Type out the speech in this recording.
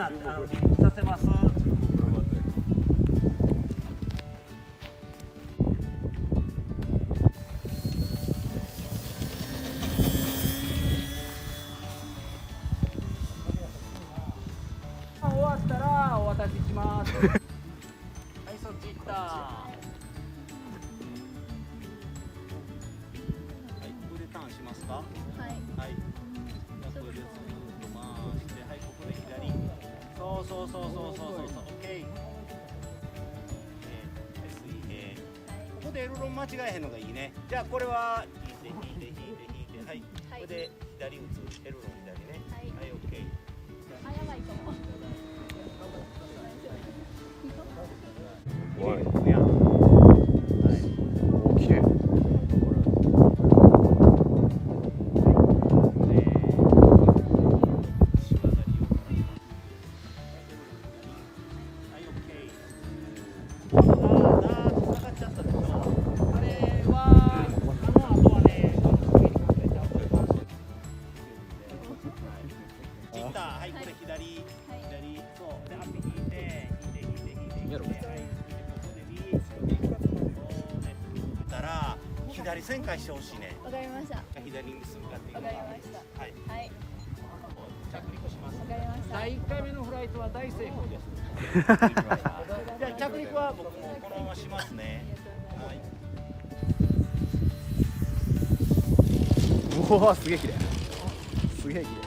離陸させます。終わったらお渡しします。はい、そっち行った。はい、腕ターンしますか。はい。はい。じゃあこれでずっと回して、はい、ここで左。そう。オッケー。水平。ここでエルロン間違えへんのがいいね。じゃあこれは引いて、はい。これで左打つ。エルロン左ね。はい、オッケー。あ、やばいかも。おい。綺麗。はい、これ左、そうでアップ引いて、やろ。はい、ここで右、たら左旋回してほしいね。わかりました。左に進むかっていう。わかりました。はい。はい。着陸します。わかりました。第1回目のフライトは大成功です。じゃあ着陸は僕もこのまましますね。はい。うわ、すげえ綺麗。すげえ綺麗。